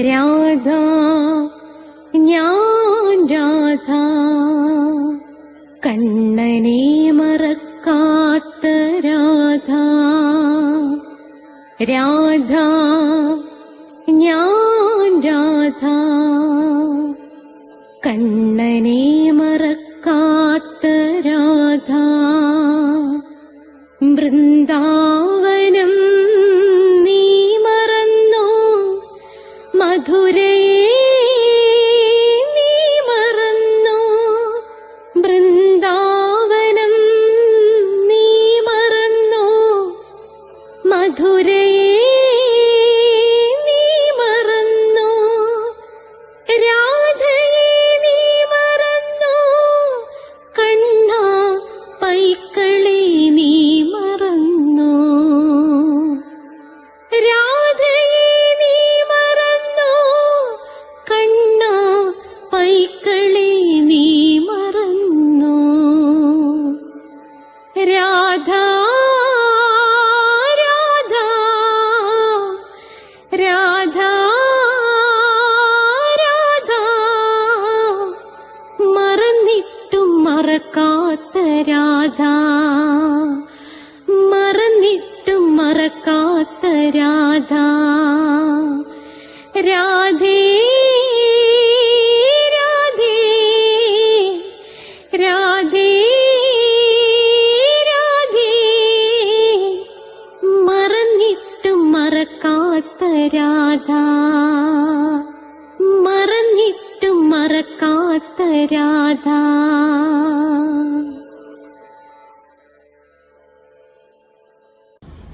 രാധ ഞാൻ രാധ, കണ്ണനെ മറക്കാത്ത രാധ. രാധ ഞാൻ രാധ, കണ്ണനെ മറക്കാത്ത രാധ. വൃന്ദാവനം നീ മറന്നോ, മധുരയെ നീ മറന്നോ. വൃന്ദാവനം നീ മറന്നോ, മധുരയെ നീ മറന്നോ. രാധയെ നീ മറന്നോ, കണ്ണാ പൈക്കളെ നീ മറന്നോ. രാധയെ നീ മറന്നോ, കണ്ണാ പൈക്കളെ നീ മറന്നോ. രാധ രാധ രാധ രാധ, മറന്നിട്ടും മറക്കാത്ത രാധ, മറന്നിട്ടും മറക്കാത്ത രാധ. രാധേ രാധേ രാധേ രാധേ, മറന്നിട്ടും മറക്കാത്ത രാധ, മറന്നിട്ടും മറക്കാത്ത രാധ.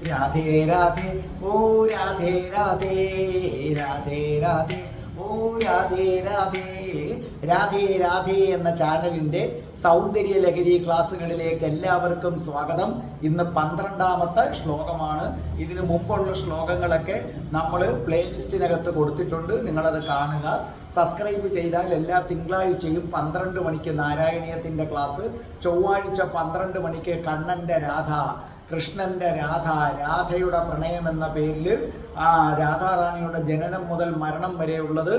രാധേ രാധേ ഓ രാധേ രാധേ, രാധേ രാധേ ഓ രാധേ രാധേ. രാധേ രാധേ എന്ന ചാനലിൻ്റെ സൗന്ദര്യ ലഹരി ക്ലാസ്സുകളിലേക്ക് എല്ലാവർക്കും സ്വാഗതം. ഇന്ന് 12ാമത്തെ ശ്ലോകമാണ്. ഇതിനു മുമ്പുള്ള ശ്ലോകങ്ങളൊക്കെ നമ്മൾ പ്ലേലിസ്റ്റിനകത്ത് കൊടുത്തിട്ടുണ്ട്, നിങ്ങളത് കാണുക. സബ്സ്ക്രൈബ് ചെയ്താൽ എല്ലാ തിങ്കളാഴ്ചയും 12 മണിക്ക് നാരായണീയത്തിൻ്റെ ക്ലാസ്, ചൊവ്വാഴ്ച 12 മണിക്ക് കണ്ണൻ്റെ രാധ, കൃഷ്ണൻ്റെ രാധ, രാധയുടെ പ്രണയം എന്ന പേരിൽ രാധാറാണിയുടെ ജനനം മുതൽ മരണം വരെയുള്ളത്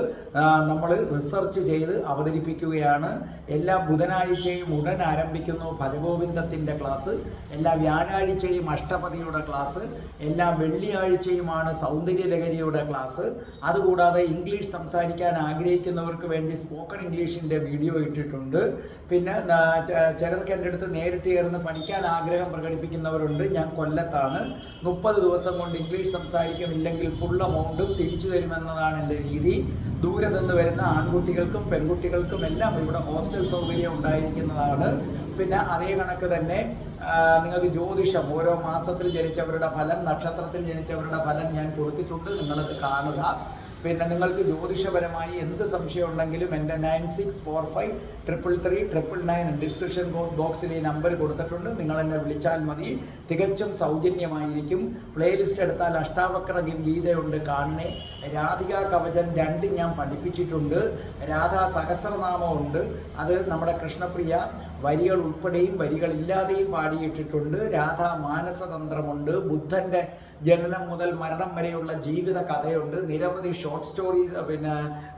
നമ്മൾ റിസർച്ച് ചെയ്ത് അവതരിപ്പിക്കുകയാണ്. എല്ലാ ബുധനാഴ്ചയും ഉടൻ ആരംഭിക്കുന്നു ഭജഗോവിന്ദത്തിൻ്റെ ക്ലാസ്, എല്ലാ വ്യാഴാഴ്ചയും അഷ്ടപതിയുടെ ക്ലാസ്, എല്ലാ വെള്ളിയാഴ്ചയുമാണ് സൗന്ദര്യലഹരിയുടെ ക്ലാസ്. അതുകൂടാതെ ഇംഗ്ലീഷ് സംസാരിക്കാൻ ആഗ്രഹിക്കുന്നവർക്ക് വേണ്ടി സ്പോക്കൺ ഇംഗ്ലീഷിൻ്റെ വീഡിയോ ഇട്ടിട്ടുണ്ട്. പിന്നെ ചിലർക്ക് എൻ്റെ അടുത്ത് നേരിട്ട് ചേർന്ന് പഠിക്കാൻ ആഗ്രഹം പ്രകടിപ്പിക്കുന്നവരുണ്ട്. ഞാൻ കൊല്ലത്താണ്. 30 ദിവസം കൊണ്ട് ഇംഗ്ലീഷ് സംസാരിക്കുമില്ലെങ്കിൽ ഫുൾ എമൗണ്ടും തിരിച്ചു തരുമെന്നതാണ് എൻ്റെ രീതി. ദൂരെ നിന്ന് വരുന്ന ആൺകുട്ടികൾക്കും പെൺകുട്ടികൾക്കും എല്ലാം ഇവിടെ ഹോസ്റ്റൽ സൗകര്യം ഉണ്ടായിരിക്കുന്നതാണ്. പിന്നെ അതേ കണക്ക് തന്നെ നിങ്ങൾക്ക് ജ്യോതിഷം, ഓരോ മാസത്തിൽ ജനിച്ചവരുടെ ഫലം, നക്ഷത്രത്തിൽ ജനിച്ചവരുടെ ഫലം ഞാൻ കൊടുത്തിട്ടുണ്ട്, നിങ്ങളത് കാണുക. പിന്നെ നിങ്ങൾക്ക് ജ്യോതിഷപരമായി എന്ത് സംശയം ഉണ്ടെങ്കിലും എൻ്റെ 96453339 ഡിസ്ക്രിപ്ഷൻ ബോക്സിൽ ഈ നമ്പർ കൊടുത്തിട്ടുണ്ട്, നിങ്ങൾ എന്നെ വിളിച്ചാൽ മതി. തികച്ചും സൗജന്യമായിരിക്കും. പ്ലേലിസ്റ്റ് എടുത്താൽ അഷ്ടാവക്ര ഗീതയുണ്ട്, കാണണേ. രാധികാ കവചൻ 2 ഞാൻ പഠിപ്പിച്ചിട്ടുണ്ട്. രാധാ സഹസ്രനാമമുണ്ട്, അത് നമ്മുടെ കൃഷ്ണപ്രിയ വരികൾ ഉൾപ്പെടെയും വരികളില്ലാതെയും പാടിയിട്ടിട്ടുണ്ട്. രാധാ മാനസതന്ത്രമുണ്ട്, ബുദ്ധൻ്റെ ജനനം മുതൽ മരണം വരെയുള്ള ജീവിത കഥയുണ്ട്, നിരവധി ഷോർട്ട് സ്റ്റോറീസ്, പിന്നെ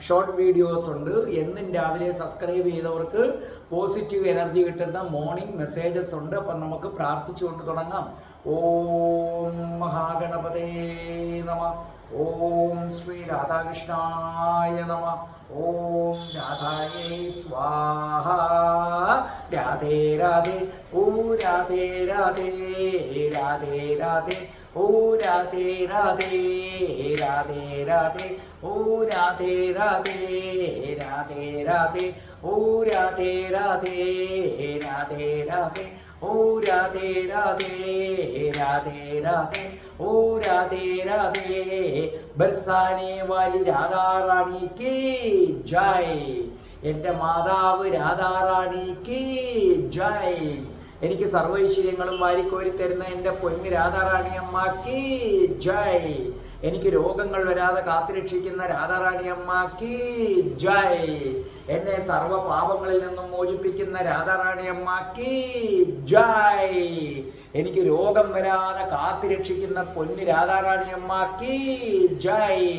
ഷോർട്ട് വീഡിയോസ് ഉണ്ട്. എന്നും രാവിലെ സബ്സ്ക്രൈബ് ചെയ്തവർക്ക് പോസിറ്റീവ് എനർജി കിട്ടുന്ന മോർണിംഗ് മെസ്സേജസ് ഉണ്ട്. അപ്പം നമുക്ക് പ്രാർത്ഥിച്ചുകൊണ്ട് തുടങ്ങാം. ഓം മഹാഗണപതേ നമ, ഓം ശ്രീ രാധാകൃഷ്ണായ നമ, ഓം രാധായേ സ്വാഹ. രാധേ രാധേ ഓ രാധേ രാധേ, രാധേ രാധേ ഓ രാധേ രാധേ, രാധേ രാധേ ഓ രാധേ രാധേ, രാധേ രാധേ ഓ രാധേ രാധേ, രാധേ രാധേ ഓ രാധേ രാധേ, രാധേ രാധേ ഓ രാധേ രാധേ. ബർസാനെ വാലി രാധാറാണിക്ക് ജയ്, എൻ്റെ മാതാവ് രാധാറാണിക്ക് ജയ്. എനിക്ക് സർവൈശ്വര്യങ്ങളും വാരിക്കോരി തരുന്ന എൻ്റെ പൊന്ന് രാധാറാണി അമ്മക്ക് ജയ്. എനിക്ക് രോഗങ്ങൾ വരാതെ കാത്തുരക്ഷിക്കുന്ന രാധാറാണി അമ്മക്ക് ജയ്. എന്നെ സർവ്വ പാപങ്ങളിൽ നിന്നും മോചിപ്പിക്കുന്ന രാധാറാണി അമ്മക്ക് ജയ്. എനിക്ക് രോഗം വരാതെ കാത്തുരക്ഷിക്കുന്ന പൊന്നു രാധാറാണി അമ്മക്ക് ജയ്.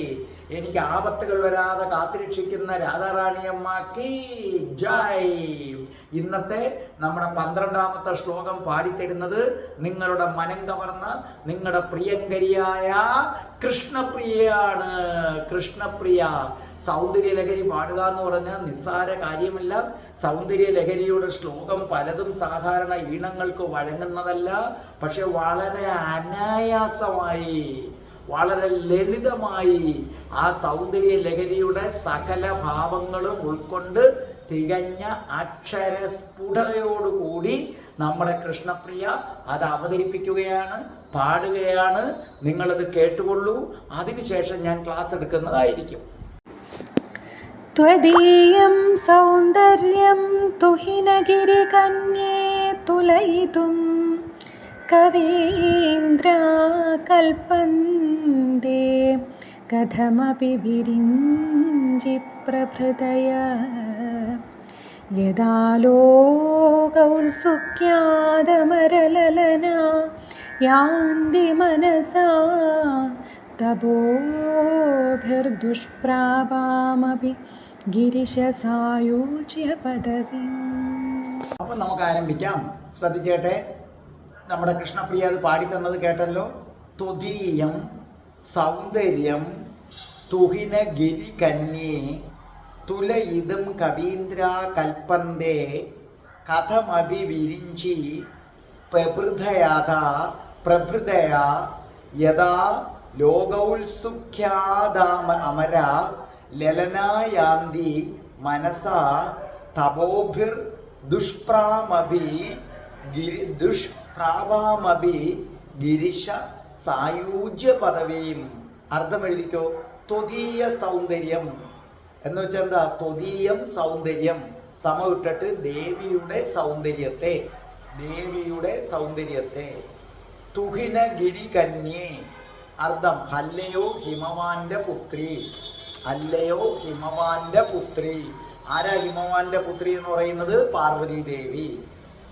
എനിക്ക് ആപത്തുകൾ വരാതെ കാത്തുരക്ഷിക്കുന്ന രാധാറാണി അമ്മക്ക് ജയ്. ഇന്നത്തെ നമ്മുടെ 12ാമത്തെ ശ്ലോകം പാടിത്തരുന്നത് നിങ്ങളുടെ മനം കവർന്ന നിങ്ങളുടെ പ്രിയങ്കരിയായ കൃഷ്ണപ്രിയയാണ്. കൃഷ്ണപ്രിയ. സൗന്ദര്യ ലഹരി പാടുക എന്ന് പറഞ്ഞാൽ നിസ്സാര കാര്യമല്ല. സൗന്ദര്യ ലഹരിയുടെ ശ്ലോകം പലതും സാധാരണ ഈണങ്ങൾക്ക് വഴങ്ങുന്നതല്ല. പക്ഷെ വളരെ അനായാസമായി, വളരെ ലളിതമായി ആ സൗന്ദര്യ ലഹരിയുടെ സകല ഭാവങ്ങളും ഉൾക്കൊണ്ട് തികഞ്ഞ അക്ഷരസ്ഫുടതയോടുകൂടി നമ്മുടെ കൃഷ്ണപ്രിയ അത് അവതരിപ്പിക്കുകയാണ്, പാടുകയാണ്. നിങ്ങളത് കേട്ടുകൊള്ളൂ. അതിനുശേഷം ഞാൻ ക്ലാസ് എടുക്കുന്നതായിരിക്കും. त्वदीयं सौन्दर्यं तुहिनगिरिकन्ये तुलयितुं कवीन्द्राकल्पन्ते कथमपि विरिञ्चि प्रभृतया यदा लोकौत्सुक्यादमरललना यान्ति मनसा तपोभिर्दुष्प्रापामपि ഗിരിശസായൂജ്യ പദവി. അപ്പം നമുക്ക് ആരംഭിക്കാം. ശ്രദ്ധിച്ചേട്ടെ, നമ്മുടെ കൃഷ്ണപ്രിയ അത് പാടിത്തന്നത് കേട്ടല്ലോ. തുതീയം സൗന്ദര്യം തുഹിന ഗിരികന്യേ തുലയിതും കവീന്ദ്രാ കൽപ്പന്തേ കഥമഭി വിരിഞ്ചി പ്രഭൃതയാ യഥാ ലോകൗത്സുഖ്യാദാമര ലലനായാന്തി മനസാ തപോഭിർ ദുഷ്പ്രാപാമഭി ഗിരിശ സായൂജ്യ പദവിയും. അർത്ഥം എഴുതിക്കോ. ത്വദീയ സൗന്ദര്യം എന്ന് വെച്ചാൽ എന്താ? ത്വദീയം സൗന്ദര്യം സമവിട്ടിട്ട് ദേവിയുടെ സൗന്ദര്യത്തെ, ദേവിയുടെ സൗന്ദര്യത്തെ. തുഹിന ഗിരികന്യേ അർത്ഥം അല്ലയോ ഹിമവാന്റെ പുത്രി, അല്ലയോ ഹിമവാന്റെ പുത്രി. ആരാ ഹിമവാന്റെ പുത്രി എന്ന് പറയുന്നത്? പാർവതി ദേവി.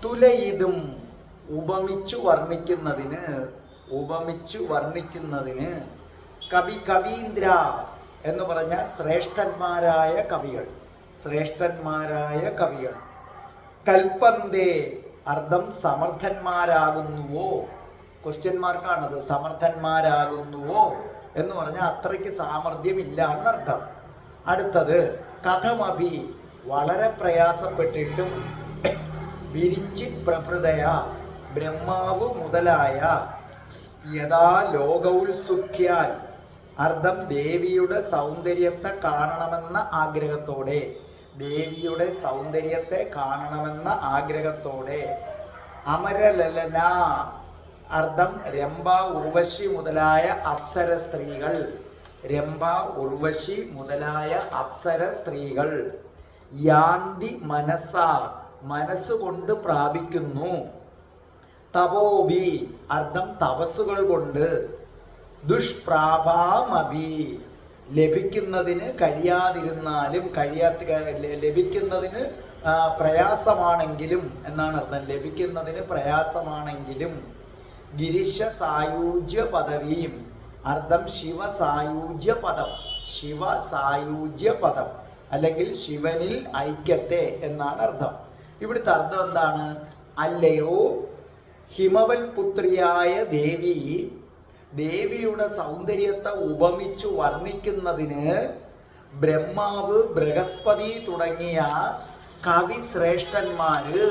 തുലയിതും ഉപമിച്ചു വർണ്ണിക്കുന്നതിന്, ഉപമിച്ചു വർണ്ണിക്കുന്നതിന്. കവീന്ദ്ര എന്ന് പറഞ്ഞ ശ്രേഷ്ഠന്മാരായ കവികൾ, ശ്രേഷ്ഠന്മാരായ കവികൾ. കൽപ്പന്തേ അർത്ഥം സമർത്ഥന്മാരാകുന്നുവോ? ക്വസ്റ്റ്യൻ മാർക്കാണത്. സമർത്ഥന്മാരാകുന്നുവോ എന്ന് പറഞ്ഞാൽ അത്രയ്ക്ക് സാമർഥ്യമില്ല എന്നർത്ഥം. അടുത്തത് കഥമഭി വളരെ പ്രയാസപ്പെട്ടിട്ടും വിരിഞ്ചി പ്രഭൃതയ ബ്രഹ്മാവ് മുതലായ യഥാ ലോകൗത്സുഖ്യാൽ അർത്ഥം ദേവിയുടെ സൗന്ദര്യത്തെ കാണണമെന്ന ആഗ്രഹത്തോടെ, ദേവിയുടെ സൗന്ദര്യത്തെ കാണണമെന്ന ആഗ്രഹത്തോടെ. അമരലലന അർത്ഥം രംഭ ഉർവശി മുതലായ അപ്സര സ്ത്രീകൾ, രംഭ ഉർവശി മുതലായ അപ്സര സ്ത്രീകൾ. യാന്തി മനസ്സ മനസ്സുകൊണ്ട് പ്രാപിക്കുന്നു. തപോബി അർത്ഥം തപസ്സുകൾ കൊണ്ട്. ദുഷ്പ്രാപാമഭി ലഭിക്കുന്നതിന് കഴിയാതിരുന്നാലും, ലഭിക്കുന്നതിന് പ്രയാസമാണെങ്കിലും എന്നാണ് അർത്ഥം. ലഭിക്കുന്നതിന് പ്രയാസമാണെങ്കിലും. ഗിരിശ സായൂജ്യ പദവിയും അർത്ഥം ശിവസായൂജ്യ പദം, ശിവസായൂജ്യ പദം അല്ലെങ്കിൽ ശിവനിൽ ഐക്യത്തെ എന്നാണ് അർത്ഥം. ഇവിടുത്തെ അർത്ഥം എന്താണ്? അല്ലയോ ഹിമവൽ പുത്രിയായ ദേവി, ദേവിയുടെ സൗന്ദര്യത്തെ ഉപമിച്ചു വർണ്ണിക്കുന്നതിന് ബ്രഹ്മാവ്, ബൃഹസ്പതി തുടങ്ങിയ കവിശ്രേഷ്ഠന്മാര്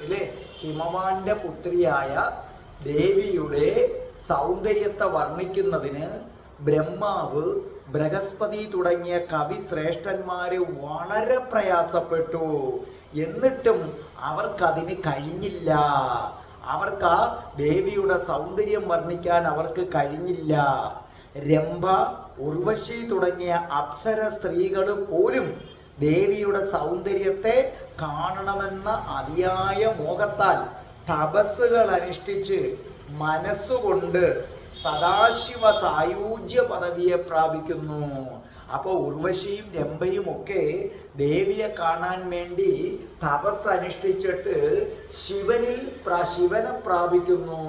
അല്ലേ, ഹിമവാന്റെ പുത്രിയായ ദേവിയുടെ സൗന്ദര്യത്തെ വർണ്ണിക്കുന്നതിന് ബ്രഹ്മാവ്, ബൃഹസ്പതി തുടങ്ങിയ കവിശ്രേഷ്ഠന്മാര് വളരെ പ്രയാസപ്പെട്ടു. എന്നിട്ടും അവർക്കതിന് കഴിഞ്ഞില്ല. അവർക്ക് ആ ദേവിയുടെ സൗന്ദര്യം വർണ്ണിക്കാൻ അവർക്ക് കഴിഞ്ഞില്ല. രംഭ, ഉർവശി തുടങ്ങിയ അപ്സര സ്ത്രീകൾ പോലും ദേവിയുടെ സൗന്ദര്യത്തെ കാണണമെന്ന അതിയായ മോഹത്താൽ തപസ്സുകൾ അനുഷ്ഠിച്ച് മനസ്സുകൊണ്ട് സദാശിവ സായൂജ്യ പദവിയെ പ്രാപിക്കുന്നു. അപ്പോൾ ഉർവശിയും രംഭയും ഒക്കെ ദേവിയെ കാണാൻ വേണ്ടി തപസ് അനുഷ്ഠിച്ചിട്ട് ശിവനെ പ്രാപിക്കുന്നു.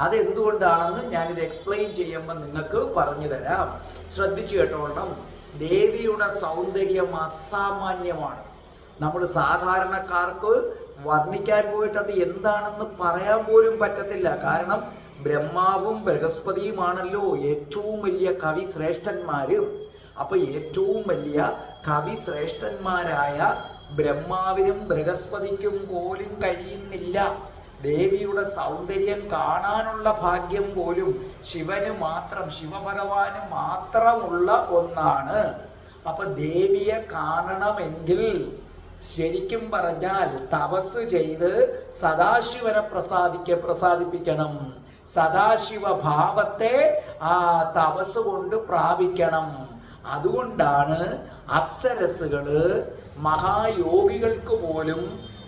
അതെന്തുകൊണ്ടാണെന്ന് ഞാനിത് എക്സ്പ്ലെയിൻ ചെയ്യുമ്പോൾ നിങ്ങൾക്ക് പറഞ്ഞു തരാം. ശ്രദ്ധിച്ചു കേട്ടോളണം. ദേവിയുടെ സൗന്ദര്യം അസാമാന്യമാണ്. നമ്മൾ സാധാരണക്കാർക്ക് വർണ്ണിക്കാൻ പോയിട്ട് അത് എന്താണെന്ന് പറയാൻ പോലും പറ്റത്തില്ല. കാരണം ബ്രഹ്മാവും ബൃഹസ്പതിയുമാണല്ലോ ഏറ്റവും വലിയ കവി ശ്രേഷ്ഠന്മാര്. അപ്പൊ ഏറ്റവും വലിയ കവി ശ്രേഷ്ഠന്മാരായ ബ്രഹ്മാവിനും ബൃഹസ്പതിക്കും പോലും കഴിയുന്നില്ല ദേവിയുടെ സൗന്ദര്യം കാണാനുള്ള ഭാഗ്യം പോലും ശിവന് മാത്രം, ശിവഭഗവാന് മാത്രമുള്ള ഒന്നാണ്. അപ്പൊ ദേവിയെ കാണണമെങ്കിൽ ശരിക്കും പറഞ്ഞാൽ തപസ് ചെയ്ത് സദാശിവനെ പ്രസാദിപ്പിക്കണം. സദാശിവ ഭാവത്തെ ആ തപസ് കൊണ്ട് പ്രാപിക്കണം. അതുകൊണ്ടാണ് അപ്സരസുകള് മഹായോഗികൾക്ക് പോലും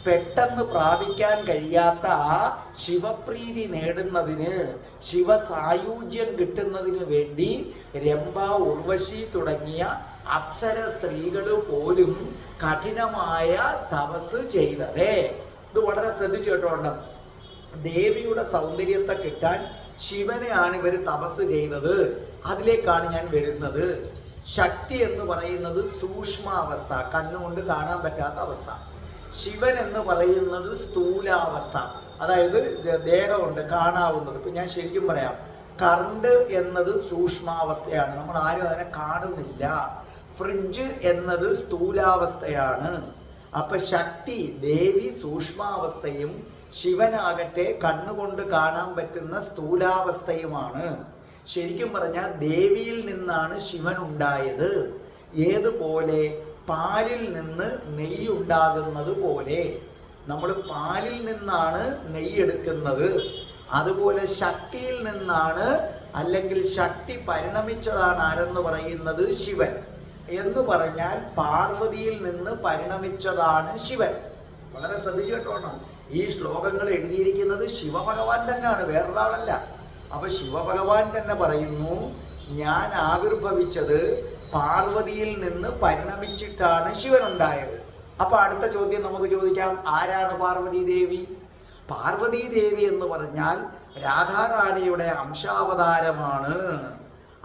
പെട്ടെന്ന് പ്രാപിക്കാൻ കഴിയാത്ത ശിവപ്രീതി നേടുന്നതിന്, ശിവസായൂജ്യം കിട്ടുന്നതിന് വേണ്ടി രംഭ, ഉർവശി തുടങ്ങിയ അപ്സര സ്ത്രീകൾ പോലും കഠിനമായ തപസ് ചെയ്തതേ. ഇത് വളരെ ശ്രദ്ധിച്ചു കേട്ടോണ്ട്. ദേവിയുടെ സൗന്ദര്യത്തെ കിട്ടാൻ ശിവനെയാണ് ഇവർ തപസ് ചെയ്തത്. അതിലേക്കാണ് ഞാൻ വരുന്നത്. ശക്തി എന്ന് പറയുന്നത് സൂക്ഷ്മാവസ്ഥ, കണ്ണുകൊണ്ട് കാണാൻ പറ്റാത്ത അവസ്ഥ. ശിവൻ എന്ന് പറയുന്നത് സ്ഥൂലാവസ്ഥ, അതായത് ദേഹമുണ്ട് കാണാവുന്നത്. ഇപ്പൊ ഞാൻ ശരിക്കും പറയാം, കറണ്ട് എന്നത് സൂക്ഷ്മാവസ്ഥയാണ്, നമ്മൾ ആരും അതിനെ കാണുന്നില്ല. ഫ്രിഡ്ജ് എന്നത് സ്ഥൂലാവസ്ഥയാണ്. അപ്പൊ ശക്തി, ദേവി സൂക്ഷ്മാവസ്ഥയും ശിവനാകട്ടെ കണ്ണുകൊണ്ട് കാണാൻ പറ്റുന്ന സ്ഥൂലാവസ്ഥയുമാണ്. ശരിക്കും പറഞ്ഞാൽ ദേവിയിൽ നിന്നാണ് ശിവൻ ഉണ്ടായത്. ഏതുപോലെ പാലിൽ നിന്ന് നെയ്യ് ഉണ്ടാകുന്നത് പോലെ നമ്മൾ പാലിൽ നിന്നാണ് നെയ്യ് എടുക്കുന്നത്. അതുപോലെ ശക്തിയിൽ നിന്നാണ്, അല്ലെങ്കിൽ ശക്തി പരിണമിച്ചതാണ് ആരെന്ന് പറയുന്നത് ശിവൻ. എന്ന് പറഞ്ഞാൽ പാർവതിയിൽ നിന്ന് പരിണമിച്ചതാണ് ശിവൻ. വളരെ ശ്രദ്ധിച്ചു കേട്ടോണം. ഈ ശ്ലോകങ്ങൾ എഴുതിയിരിക്കുന്നത് ശിവഭഗവാൻ തന്നെയാണ്, വേറൊരാളല്ല. അപ്പൊ ശിവഭഗവാൻ തന്നെ പറയുന്നു, ഞാൻ ആവിർഭവിച്ചത് പാർവതിയിൽ നിന്ന് പരിണമിച്ചിട്ടാണ് ശിവൻ ഉണ്ടായത്. അപ്പൊ അടുത്ത ചോദ്യം നമുക്ക് ചോദിക്കാം, ആരാണ് പാർവതി ദേവി? പാർവതി ദേവി എന്ന് പറഞ്ഞാൽ രാധാറാണിയുടെ അംശാവതാരമാണ്.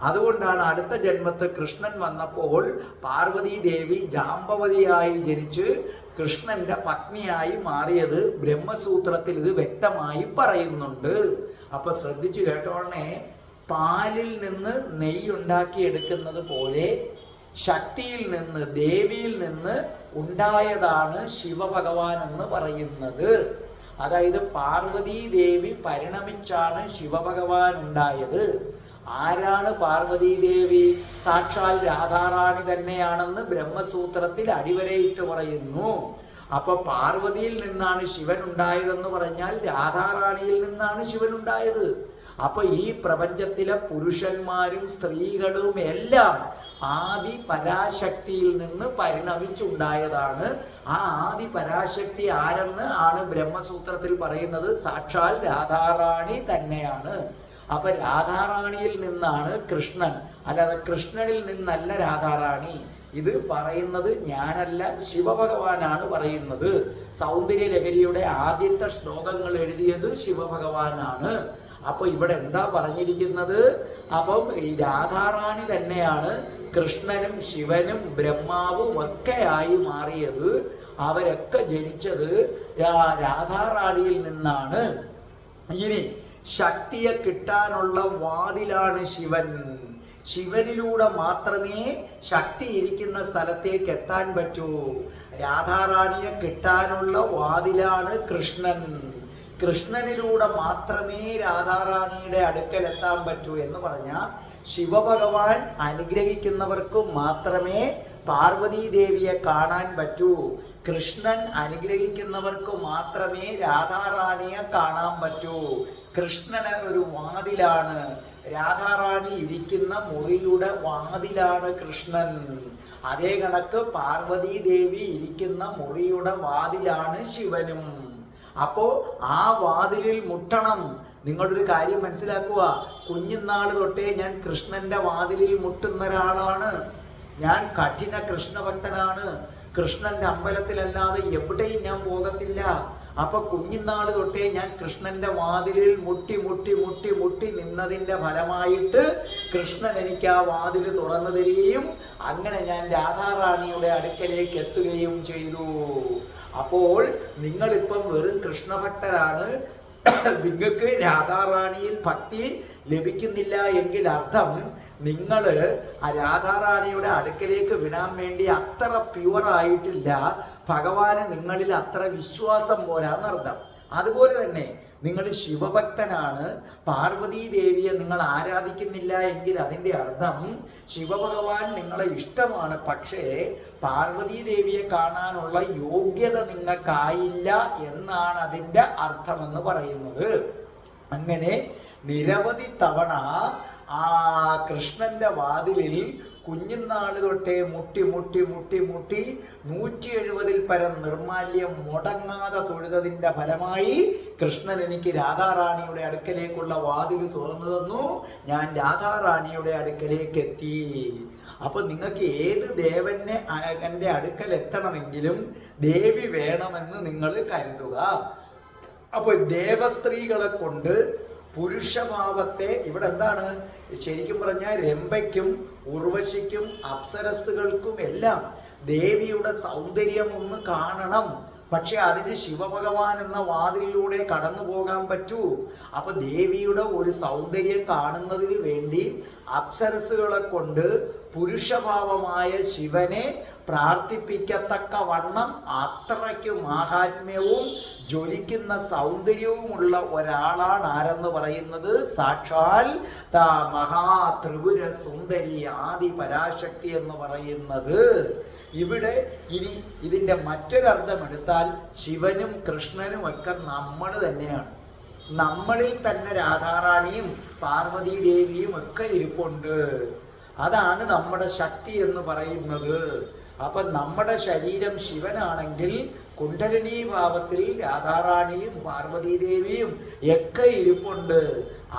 അതുകൊണ്ടാണ് അടുത്ത ജന്മത്ത് കൃഷ്ണൻ വന്നപ്പോൾ പാർവതി ദേവി ജാമ്പവതിയായി ജനിച്ച് കൃഷ്ണന്റെ പത്നിയായി മാറിയത് ബ്രഹ്മസൂത്രത്തിൽ ഇത് വ്യക്തമായി പറയുന്നുണ്ട്. അപ്പൊ ശ്രദ്ധിച്ചു കേട്ടോണേ, പാലിൽ നിന്ന് നെയ്യ് ഉണ്ടാക്കിയെടുക്കുന്നത് പോലെ ശക്തിയിൽ നിന്ന്, ദേവിയിൽ നിന്ന് ഉണ്ടായതാണ് ശിവഭഗവാൻ എന്ന് പറയുന്നത്. അതായത് പാർവതി ദേവി പരിണമിച്ചാണ് ശിവഭഗവാൻ ഉണ്ടായത്. ആരാണ് പാർവതി ദേവി? സാക്ഷാൽ രാധാറാണി തന്നെയാണെന്ന് ബ്രഹ്മസൂത്രത്തിൽ അടിവരയിട്ട് പറയുന്നു. അപ്പൊ പാർവതിയിൽ നിന്നാണ് ശിവൻ ഉണ്ടായതെന്ന് പറഞ്ഞാൽ രാധാറാണിയിൽ നിന്നാണ് ശിവൻ ഉണ്ടായത്. അപ്പൊ ഈ പ്രപഞ്ചത്തിലെ പുരുഷന്മാരും സ്ത്രീകളും എല്ലാം ആദി പരാശക്തിയിൽ നിന്ന് പരിണമിച്ചുണ്ടായതാണ്. ആ ആദി പരാശക്തി ആരെന്ന് ആണ് ബ്രഹ്മസൂത്രത്തിൽ പറയുന്നത്? സാക്ഷാൽ രാധാറാണി തന്നെയാണ്. അപ്പൊ രാധാറാണിയിൽ നിന്നാണ് കൃഷ്ണൻ, അല്ലാതെ കൃഷ്ണനിൽ നിന്നല്ല രാധാറാണി. ഇത് പറയുന്നത് ഞാനല്ല, ശിവഭഗവാനാണ് പറയുന്നത്. സൗന്ദര്യ ലഹരിയുടെ ആദ്യത്തെ ശ്ലോകങ്ങൾ എഴുതിയത് ശിവഭഗവാനാണ്. അപ്പൊ ഇവിടെ എന്താ പറഞ്ഞിരിക്കുന്നത്? അപ്പം ഈ രാധാറാണി തന്നെയാണ് കൃഷ്ണനും ശിവനും ബ്രഹ്മാവും ഒക്കെ ആയി മാറിയത്. അവരൊക്കെ ജനിച്ചത് രാധാറാണിയിൽ നിന്നാണ്. ഇനി ശക്തിയെ കിട്ടാനുള്ള വാതിലാണ് ശിവൻ. ശിവനിലൂടെ മാത്രമേ ശക്തി ഇരിക്കുന്ന സ്ഥലത്തേക്ക് എത്താൻ പറ്റൂ. രാധാറാണിയെ കിട്ടാനുള്ള വാതിലാണ് കൃഷ്ണൻ. കൃഷ്ണനിലൂടെ മാത്രമേ രാധാറാണിയുടെ അടുക്കൽ എത്താൻ പറ്റൂ എന്ന് പറഞ്ഞാൽ ശിവഭഗവാൻ അനുഗ്രഹിക്കുന്നവർക്ക് മാത്രമേ പാർവതി ദേവിയെ കാണാൻ പറ്റൂ. കൃഷ്ണൻ അനുഗ്രഹിക്കുന്നവർക്ക് മാത്രമേ രാധാറാണിയെ കാണാൻ പറ്റൂ. കൃഷ്ണന് ഒരു വാതിലാണ്, രാധാറാണി ഇരിക്കുന്ന മുറിയുടെ വാതിലാണ് കൃഷ്ണൻ. അതേ കണക്ക് പാർവതി ദേവി ഇരിക്കുന്ന മുറിയുടെ വാതിലാണ് ശിവനും. അപ്പോ ആ വാതിലിൽ മുട്ടണം. നിങ്ങളൊരു കാര്യം മനസ്സിലാക്കുക, കുഞ്ഞുനാൾ തൊട്ടേ ഞാൻ കൃഷ്ണന്റെ വാതിലിൽ മുട്ടുന്ന ഒരാളാണ്. ഞാൻ കഠിന കൃഷ്ണഭക്തനാണ്. കൃഷ്ണന്റെ അമ്പലത്തിലല്ലാതെ എവിടെയും ഞാൻ പോകത്തില്ല. അപ്പൊ കുഞ്ഞുനാൾ തൊട്ടേ ഞാൻ കൃഷ്ണന്റെ വാതിലിൽ മുട്ടി മുട്ടി മുട്ടി മുട്ടി നിന്നതിന്റെ ഫലമായിട്ട് കൃഷ്ണൻ എനിക്ക് ആ വാതിൽ തുറന്നു തരികയും അങ്ങനെ ഞാൻ രാധാറാണിയുടെ അടുക്കലേക്ക് എത്തുകയും ചെയ്തു. അപ്പോൾ നിങ്ങളിപ്പം വെറും കൃഷ്ണഭക്തരാണ്, നിങ്ങൾക്ക് രാധാറാണിയിൽ ഭക്തി ലഭിക്കുന്നില്ല എങ്കിൽ അർത്ഥം നിങ്ങൾ ആ രാധാറാണിയുടെ അടുക്കലേക്ക് വിടാൻ വേണ്ടി അത്ര പ്യുവർ ആയിട്ടില്ല, ഭഗവാന് നിങ്ങളിൽ അത്ര വിശ്വാസം പോരാന്നർത്ഥം. അതുപോലെ തന്നെ നിങ്ങൾ ശിവഭക്തനാണ്, പാർവതീ ദേവിയെ നിങ്ങൾ ആരാധിക്കുന്നില്ല എങ്കിൽ അതിൻ്റെ അർത്ഥം ശിവഭഗവാൻ നിങ്ങളെ ഇഷ്ടമാണ്, പക്ഷേ പാർവതീ ദേവിയെ കാണാനുള്ള യോഗ്യത നിങ്ങൾക്കായില്ല എന്നാണ് അതിൻ്റെ അർത്ഥമെന്ന് പറയുന്നത്. അങ്ങനെ നിരവധി തവണ ആ കൃഷ്ണന്റെ വാതിലിൽ കുഞ്ഞുനാൾ തൊട്ടേ മുട്ടി മുട്ടി മുട്ടി മുട്ടി 170 പരം നിർമാല്യം മുടങ്ങാതെ തൊഴുതതിൻ്റെ ഫലമായി കൃഷ്ണൻ എനിക്ക് രാധാറാണിയുടെ അടുക്കലേക്കുള്ള വാതിൽ തുറന്നു തന്നു. ഞാൻ രാധാറാണിയുടെ അടുക്കലേക്ക് എത്തി. അപ്പൊ നിങ്ങൾക്ക് ഏത് ദേവന്റെ എൻ്റെ അടുക്കൽ എത്തണമെങ്കിലും ദേവി വേണമെന്ന് നിങ്ങൾ കരുതുക. അപ്പൊ ദേവസ്ത്രീകളെ കൊണ്ട് പുരുഷഭാവത്തെ ഇവിടെ എന്താണ് ശരിക്കും പറഞ്ഞാൽ രംഭയ്ക്കും ഉർവശിക്കും അപ്സരസ്സുകൾക്കും എല്ലാം ദേവിയുടെ സൗന്ദര്യം ഒന്ന് കാണണം. പക്ഷെ അതിന് ശിവഭഗവാൻ എന്ന വാതിലിലൂടെ കടന്നു പോകാൻ പറ്റൂ. അപ്പൊ ദേവിയുടെ ഒരു സൗന്ദര്യം കാണുന്നതിന് വേണ്ടി അപ്സരസ്സുകളെ കൊണ്ട് പുരുഷഭാവമായ ശിവനെ പ്രാർത്ഥിപ്പിക്കത്തക്ക വണ്ണം അത്രയ്ക്ക് മാഹാത്മ്യവും ജ്വലിക്കുന്ന സൗന്ദര്യവുമുള്ള ഒരാളാണ് ആരെന്ന് പറയുന്നത്? സാക്ഷാൽ മഹാത്രിപുര സുന്ദരി ആദി പരാശക്തി എന്ന് പറയുന്നത്. ഇവിടെ ഇനി ഇതിൻ്റെ മറ്റൊരർത്ഥം എടുത്താൽ ശിവനും കൃഷ്ണനും ഒക്കെ നമ്മൾ തന്നെയാണ്. നമ്മളിൽ തന്നെ രാധാറാണിയും പാർവതീ ദേവിയും ഒക്കെ ഇരിപ്പുണ്ട്. അതാണ് നമ്മുടെ ശക്തി എന്ന് പറയുന്നത്. അപ്പൊ നമ്മുടെ ശരീരം ശിവനാണെങ്കിൽ കുണ്ഡലിനി ഭാവത്തിൽ രാധാറാണിയും പാർവതീദേവിയും ഒക്കെ ഇരിപ്പുണ്ട്.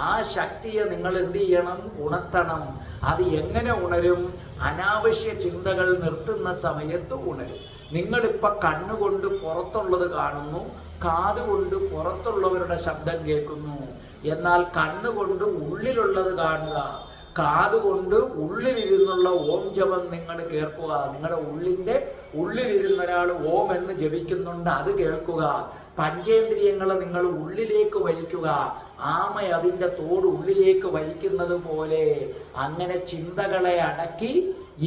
ആ ശക്തിയെ നിങ്ങൾ എന്ത് ചെയ്യണം? ഉണർത്തണം. അത് എങ്ങനെ ഉണരും? അനാവശ്യ ചിന്തകൾ നിർത്തുന്ന സമയത്ത് ഉണരും. നിങ്ങളിപ്പോൾ കണ്ണുകൊണ്ട് പുറത്തുള്ളത് കാണുന്നു, കാതുകൊണ്ട് പുറത്തുള്ളവരുടെ ശബ്ദം കേൾക്കുന്നു. എന്നാൽ കണ്ണുകൊണ്ട് ഉള്ളിലുള്ളത് കാണുക, കാതുകൊണ്ട് ഉള്ളിലിരുന്നുള്ള ഓം ജപം നിങ്ങൾ കേൾക്കുക. നിങ്ങളുടെ ഉള്ളിലിരുന്ന ഒരാൾ ഓം എന്ന് ജപിക്കുന്നുണ്ട്, അത് കേൾക്കുക. പഞ്ചേന്ദ്രിയങ്ങളെ നിങ്ങൾ ഉള്ളിലേക്ക് വലിക്കുക. ആമ അതിൻ്റെ തോട് ഉള്ളിലേക്ക് വലിക്കുന്നത് പോലെ അങ്ങനെ ചിന്തകളെ അടക്കി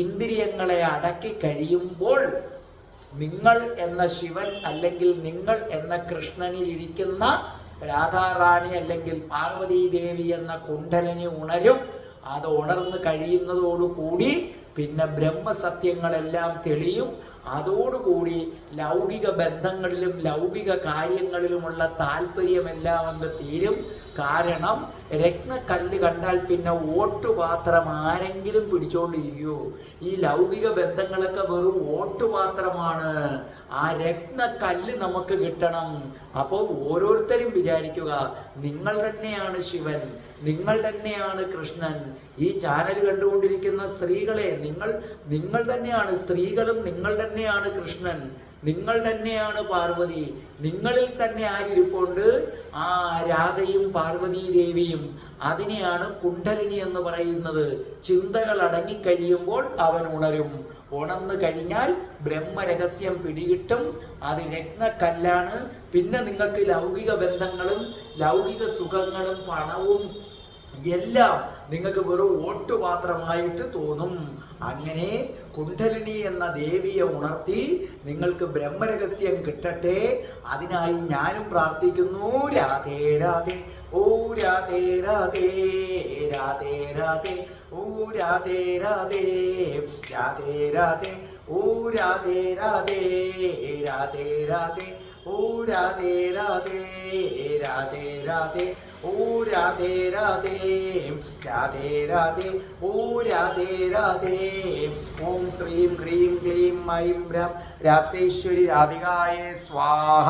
ഇന്ദ്രിയങ്ങളെ അടക്കി കഴിയുമ്പോൾ നിങ്ങൾ എന്ന ശിവൻ അല്ലെങ്കിൽ നിങ്ങൾ എന്ന കൃഷ്ണനിൽ ഇരിക്കുന്ന രാധാറാണി അല്ലെങ്കിൽ പാർവതീ ദേവി എന്ന കുണ്ഡലിനി ഉണരും. അത് ഉണർന്ന് കഴിയുന്നതോടുകൂടി പിന്നെ ബ്രഹ്മസത്യങ്ങളെല്ലാം തെളിയും. അതോടുകൂടി ലൗകിക ബന്ധങ്ങളിലും ലൗകിക കാര്യങ്ങളിലുമുള്ള താല്പര്യമെല്ലാം അങ്ങ് തീരും. കാരണം രത്നക്കല്ല് കണ്ടാൽ പിന്നെ ഓട്ടുപാത്രം ആരെങ്കിലും പിടിച്ചോണ്ടിരിക്കുമോ? ഈ ലൗകിക ബന്ധങ്ങളൊക്കെ വെറും ഓട്ടുപാത്രമാണ്. ആ രത്നക്കല്ല് നമുക്ക് കിട്ടണം. അപ്പോൾ ഓരോരുത്തരും വിചാരിക്കുക, നിങ്ങൾ തന്നെയാണ് ശിവൻ, നിങ്ങൾ തന്നെയാണ് കൃഷ്ണൻ. ഈ ചാനൽ കണ്ടുകൊണ്ടിരിക്കുന്ന സ്ത്രീകളെ, നിങ്ങൾ തന്നെയാണ്. സ്ത്രീകളും നിങ്ങൾ തന്നെയാണ് കൃഷ്ണൻ, നിങ്ങൾ തന്നെയാണ് പാർവതി. നിങ്ങളിൽ തന്നെ ആരിരിപ്പുണ്ട്? ആ രാധയും പാർവതീ ദേവിയും. അതിനെയാണ് കുണ്ഡലിനി എന്ന് പറയുന്നത്. ചിന്തകൾ അടങ്ങിക്കഴിയുമ്പോൾ അവൻ ഉണരും. ഉണർന്നു കഴിഞ്ഞാൽ ബ്രഹ്മരഹസ്യം പിടികിട്ടും. അത് രത്നക്കല്ലാണ്. പിന്നെ നിങ്ങൾക്ക് ലൗകിക ബന്ധങ്ങളും ലൗകിക സുഖങ്ങളും പണവും എല്ലാം നിങ്ങൾക്ക് വെറും ഓട്ടുപാത്രമായിട്ട് തോന്നും. അങ്ങനെ കുണ്ഡലിനി എന്ന ദേവിയെ ഉണർത്തി നിങ്ങൾക്ക് ബ്രഹ്മരഹസ്യം കിട്ടട്ടെ. അതിനായി ഞാനും പ്രാർത്ഥിക്കുന്നു. രാധേ രാധേ, ഓ രാധേ രാധേ, രാധേ രാധേ, ഓ രാധേ രാധേ, രാധേ രാധേ, ഓ രാധേ രാധേ, രാധേ രാധേ, ഓ രാധേ രാധേ, രാധേ രാധേ, ഓ രാധേ രാധേ, രാധേ രാധേ, ഓ രാധേ രാധേ. ഓം ശ്രീം ഹ്രീം ക്ലീം ഐം ബ്രം രാസേശ്വരി രാധികായേ സ്വാഹ.